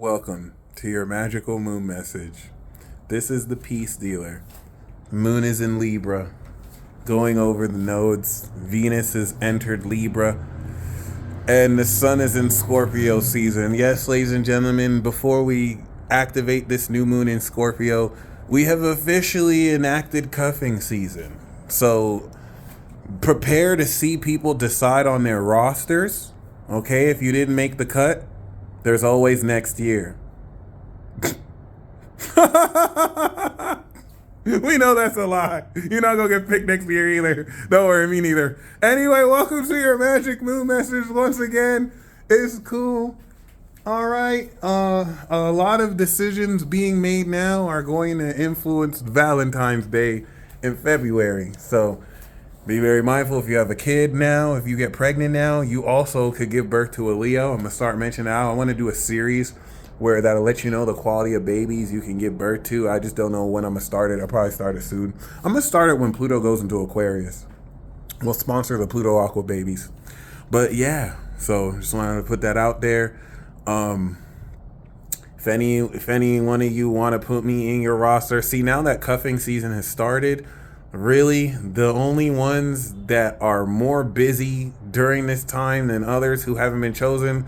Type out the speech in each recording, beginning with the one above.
Welcome to your magical moon message. This is the peace dealer. Moon is in Libra, going over the nodes. Venus has entered Libra, and the sun is in Scorpio season. Yes, ladies and gentlemen, before we activate this new moon in Scorpio, we have officially enacted cuffing season. So prepare to see people decide on their rosters. Okay, if you didn't make the cut, there's always next year. We know that's a lie. You're not gonna get picked next year either. Don't worry, me neither. Anyway, welcome to your magic moon message once again. It's cool. All right. A lot of decisions being made now are going to influence Valentine's Day in February. So be very mindful if you have a kid now. If you get pregnant now, you also could give birth to a Leo. I'm gonna start mentioning out. I want to do a series where that'll let you know the quality of babies you can give birth to. I just don't know when I'm gonna start it. I'll probably start it soon. I'm gonna start it when Pluto goes into Aquarius. We'll sponsor the Pluto Aqua babies. But yeah, so just wanted to put that out there. If any one of you want to put me in your roster, see, now that cuffing season has started, really the only ones that are more busy during this time than others who haven't been chosen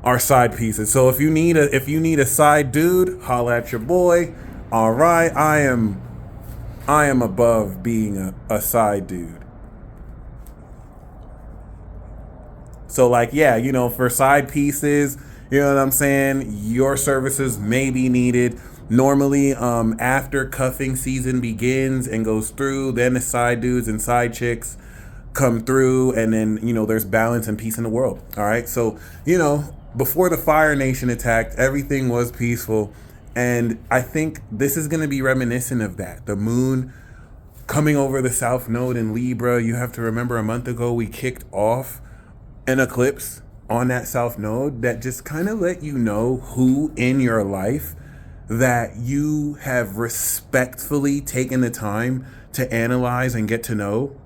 are side pieces. So if you need a side dude, holla at your boy. All right, I am above being a side dude. So like, yeah, for side pieces, you know what I'm saying, your services may be needed. Normally, after cuffing season begins and goes through, then the side dudes and side chicks come through, and then, there's balance and peace in the world. All right. So, before the Fire Nation attacked, everything was peaceful. And I think this is going to be reminiscent of that. The moon coming over the South Node in Libra. You have to remember, a month ago, we kicked off an eclipse on that South Node that just kind of let you know who in your life that you have respectfully taken the time to analyze and get to know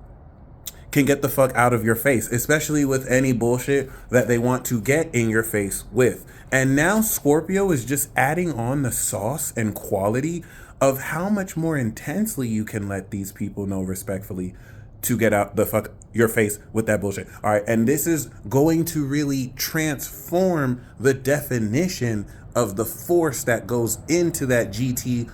can get the fuck out of your face, especially with any bullshit that they want to get in your face with. And now Scorpio is just adding on the sauce and quality of how much more intensely you can let these people know respectfully to get out the fuck your face with that bullshit. All right. And this is going to really transform the definition of the force that goes into that GTOF.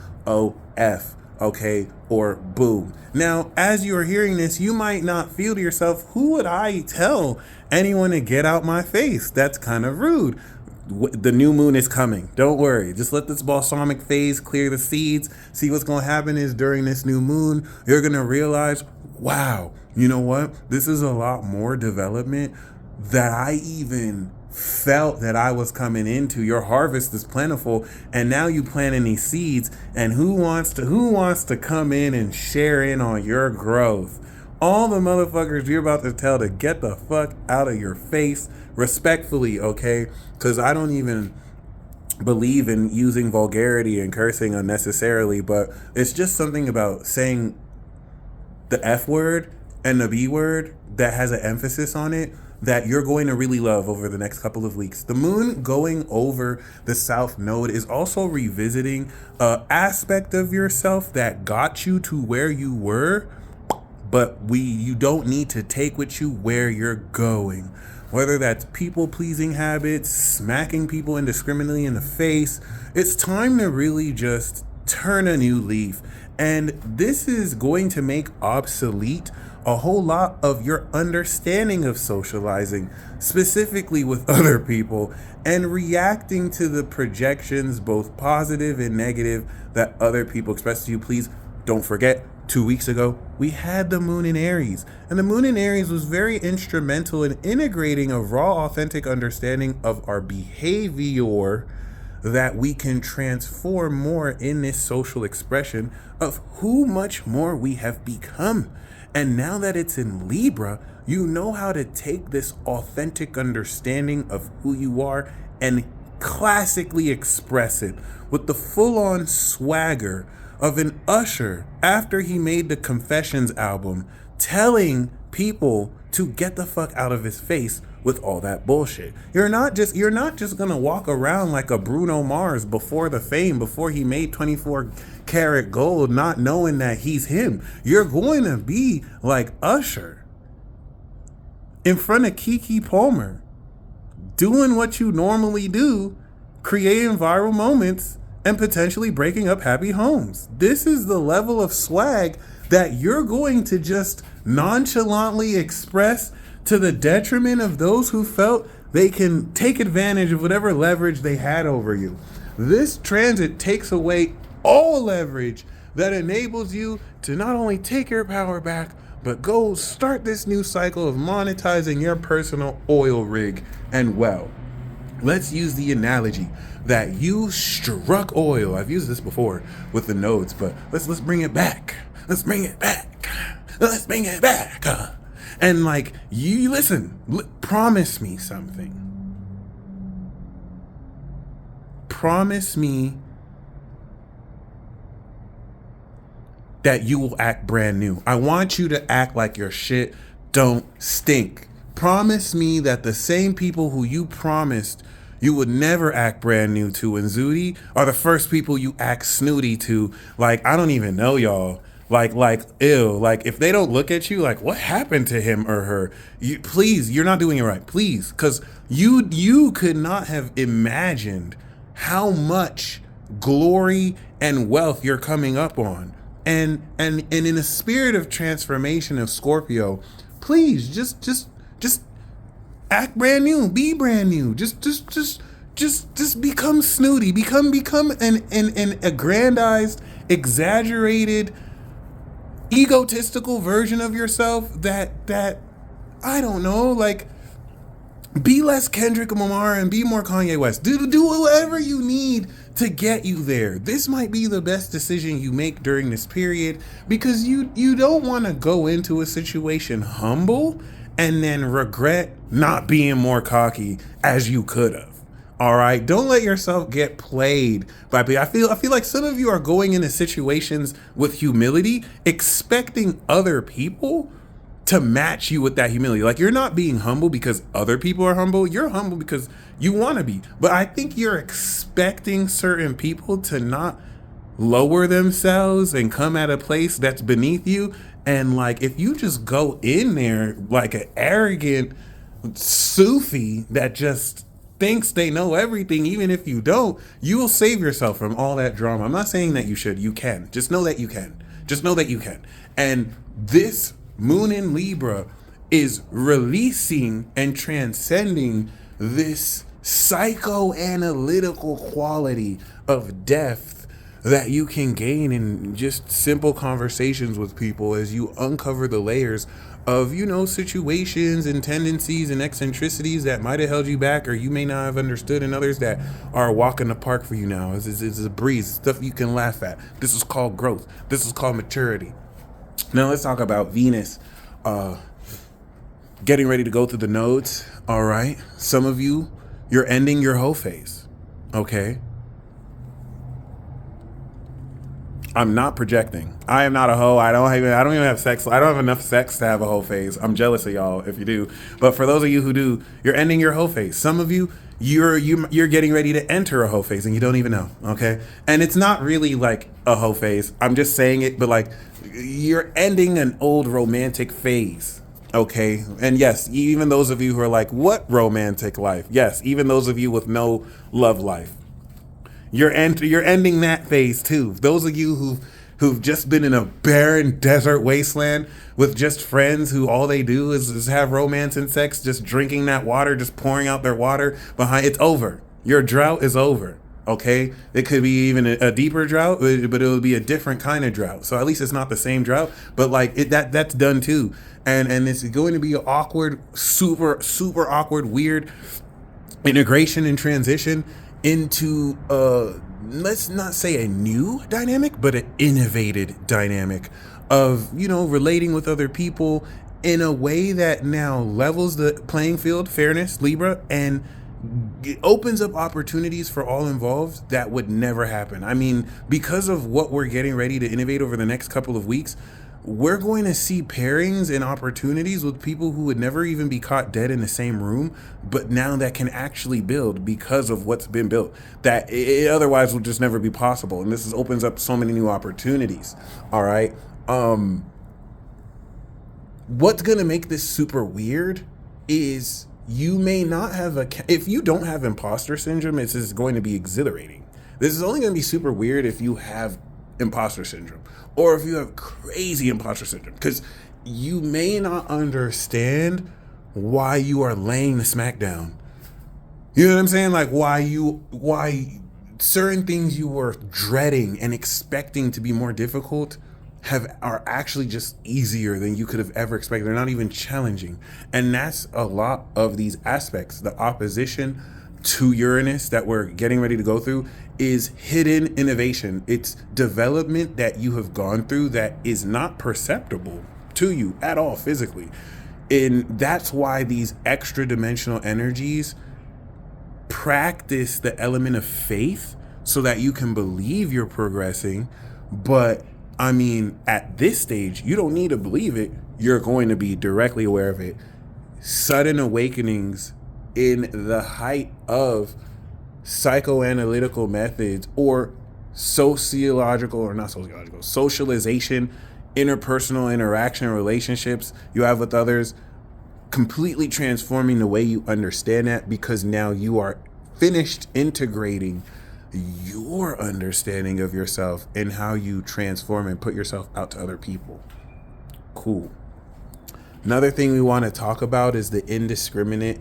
Okay. Or boom. Now, as you are hearing this, you might not feel to yourself, who would I tell anyone to get out my face? That's kind of rude. The new moon is coming. Don't worry. Just let this balsamic phase clear the seeds. See, what's going to happen is during this new moon, you're going to realize, wow, you know what? This is a lot more development that I even felt that I was coming into. Your harvest is plentiful, and now you planting these seeds, and who wants to come in and share in on your growth? All the motherfuckers you're about to tell to get the fuck out of your face, respectfully, okay? Because I don't even believe in using vulgarity and cursing unnecessarily, but it's just something about saying the F word and the B word that has an emphasis on it that you're going to really love over the next couple of weeks. The moon going over the South Node is also revisiting an aspect of yourself that got you to where you were, but you don't need to take with you where you're going. Whether that's people-pleasing habits, smacking people indiscriminately in the face, it's time to really just turn a new leaf. And this is going to make obsolete a whole lot of your understanding of socializing, specifically with other people, and reacting to the projections, both positive and negative, that other people express to you. Please don't forget, 2 weeks ago, we had the moon in Aries, and the moon in Aries was very instrumental in integrating a raw, authentic understanding of our behavior that we can transform more in this social expression of who much more we have become. And now that it's in Libra, you know how to take this authentic understanding of who you are and classically express it with the full-on swagger of an Usher after he made the Confessions album, telling people to get the fuck out of his face with all that bullshit. You're not just gonna walk around like a Bruno Mars before the fame, before he made 24 karat gold, not knowing that he's him. You're going to be like Usher in front of Keke Palmer, doing what you normally do, creating viral moments and potentially breaking up happy homes. This is the level of swag that you're going to just nonchalantly express to the detriment of those who felt they can take advantage of whatever leverage they had over you. This transit takes away all leverage that enables you to not only take your power back, but go start this new cycle of monetizing your personal oil rig. And well, let's use the analogy that you struck oil. I've used this before with the nodes, but let's bring it back. Let's bring it back. Let's bring it back. And like, you listen, promise me something. Promise me that you will act brand new. I want you to act like your shit don't stink. Promise me that the same people who you promised you would never act brand new to in Zooty are the first people you act snooty to. Like, I don't even know y'all. Like, ew. Like, if they don't look at you, like, what happened to him or her? Please, you're not doing it right. Please. Because you could not have imagined how much glory and wealth you're coming up on. And in a spirit of transformation of Scorpio, please just act brand new, be brand new. Just become snooty, become an aggrandized, exaggerated, egotistical version of yourself that I don't know, like, be less Kendrick Lamar and be more Kanye West. Do whatever you need to get you there. This might be the best decision you make during this period, because you don't want to go into a situation humble and then regret not being more cocky as you could have. All right, don't let yourself get played by people. I feel like some of you are going into situations with humility, expecting other people to match you with that humility. Like, you're not being humble because other people are humble. You're humble because you want to be. But I think you're expecting certain people to not lower themselves and come at a place that's beneath you. And like, if you just go in there like an arrogant Sufi that just thinks they know everything, even if you don't, you will save yourself from all that drama. I'm not saying that you should. You can. Just know that you can. Just know that you can. And this Moon in Libra is releasing and transcending this psychoanalytical quality of depth that you can gain in just simple conversations with people as you uncover the layers of, you know, situations and tendencies and eccentricities that might have held you back or you may not have understood, and others that are walking the park for you now. It's a breeze, stuff you can laugh at. This is called growth. This is called maturity. Now let's talk about Venus getting ready to go through the nodes. All right. Some of you, you're ending your hoe phase. Okay. I'm not projecting. I am not a hoe. I don't even have sex. I don't have enough sex to have a hoe phase. I'm jealous of y'all if you do. But for those of you who do, you're ending your hoe phase. Some of you, you're getting ready to enter a hoe phase and you don't even know. Okay. And it's not really like a hoe phase. I'm just saying it, but like, you're ending an old romantic phase. Okay. And yes, even those of you who are like, what romantic life? Yes. Even those of you with no love life. You're ending that phase too. Those of you who've just been in a barren desert wasteland with just friends who all they do is have romance and sex, just drinking that water, just pouring out their water behind. It's over. Your drought is over. Okay, it could be even a deeper drought, but it will be a different kind of drought. So at least it's not the same drought, but like that's done too. And it's going to be an awkward, super awkward, weird integration and transition into let's not say a new dynamic, but an innovated dynamic of, you know, relating with other people in a way that now levels the playing field, fairness, Libra, and it opens up opportunities for all involved that would never happen. I mean, because of what we're getting ready to innovate over the next couple of weeks, we're going to see pairings and opportunities with people who would never even be caught dead in the same room, but now that can actually build because of what's been built that it otherwise would just never be possible. And opens up so many new opportunities. All right. What's going to make this super weird is you may not have if you don't have imposter syndrome, it's just going to be exhilarating. This is only going to be super weird if you have imposter syndrome or if you have crazy imposter syndrome, because you may not understand why you are laying the smack down. You know what I'm saying? Like why certain things you were dreading and expecting to be more difficult are actually just easier than you could have ever expected. They're not even challenging. And that's a lot of these aspects. The opposition to Uranus that we're getting ready to go through is hidden innovation. It's development that you have gone through that is not perceptible to you at all physically. And that's why these extra dimensional energies practice the element of faith so that you can believe you're progressing. But I mean, at this stage, you don't need to believe it. You're going to be directly aware of it. Sudden awakenings in the height of psychoanalytical methods or socialization, interpersonal interaction, relationships you have with others, completely transforming the way you understand that, because now you are finished integrating your understanding of yourself and how you transform and put yourself out to other people. Cool. Another thing we want to talk about is the indiscriminate,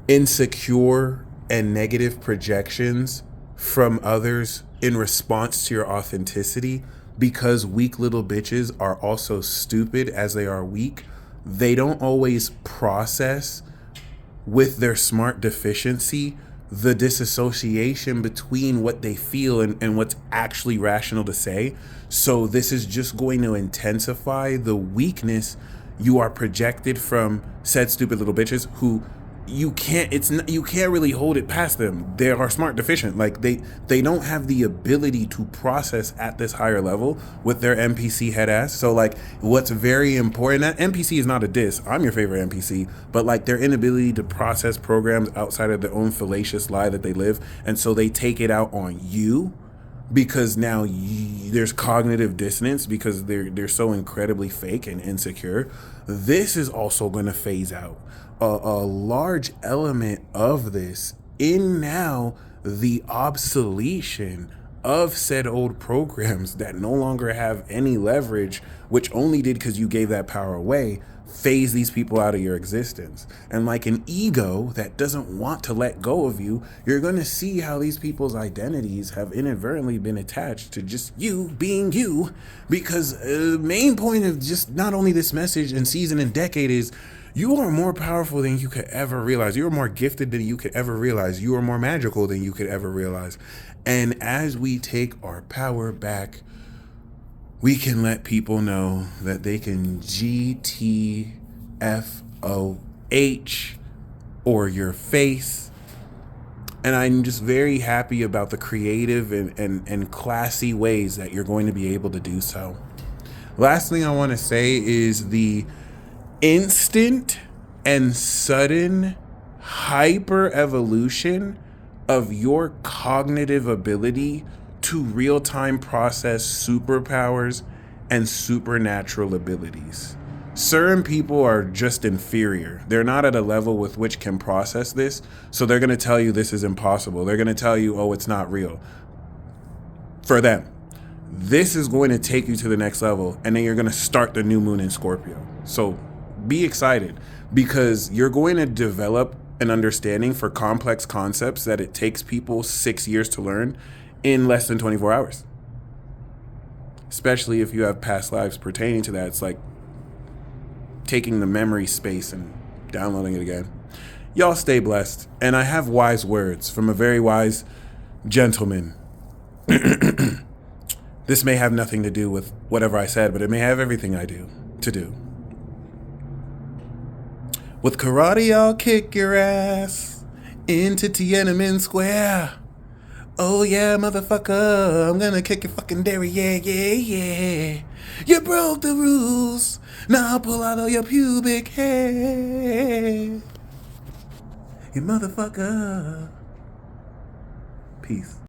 insecure, and negative projections from others in response to your authenticity. Because weak little bitches are also stupid as they are weak, they don't always process with their smart deficiency the disassociation between what they feel and what's actually rational to say. So this is just going to intensify the weakness you are projected from said stupid little bitches who you can't really hold it past them. They are smart deficient. Like they don't have the ability to process at this higher level with their NPC head ass. So like what's very important, that NPC is not a diss. I'm your favorite NPC, but like their inability to process programs outside of their own fallacious lie that they live. And so they take it out on you because now there's cognitive dissonance because they're so incredibly fake and insecure. This is also going to phase out. A large element of this in now the obsolescence of said old programs that no longer have any leverage, which only did because you gave that power away, phase these people out of your existence. And like an ego that doesn't want to let go of you, you're going to see how these people's identities have inadvertently been attached to just you being you, because the main point of just not only this message and season and decade is you are more powerful than you could ever realize. You are more gifted than you could ever realize. You are more magical than you could ever realize. And as we take our power back, we can let people know that they can GTFOH or your face. And I'm just very happy about the creative and classy ways that you're going to be able to do so. Last thing I want to say is the instant and sudden hyper evolution of your cognitive ability to real-time process superpowers and supernatural abilities. Certain people are just inferior. They're not at a level with which can process this, so they're going to tell you this is impossible. They're going to tell you, oh, it's not real. For them, this is going to take you to the next level, and then you're going to start the new moon in Scorpio. So be excited, because you're going to develop an understanding for complex concepts that it takes people 6 years to learn in less than 24 hours. Especially if you have past lives pertaining to that. It's like taking the memory space and downloading it again. Y'all stay blessed. And I have wise words from a very wise gentleman. This may have nothing to do with whatever I said, but it may have everything I do to do. With karate, I'll kick your ass into Tiananmen Square. Oh yeah, motherfucker, I'm gonna kick your fucking dairy, yeah, yeah, yeah. You broke the rules, now pull out all your pubic hair. You motherfucker. Peace.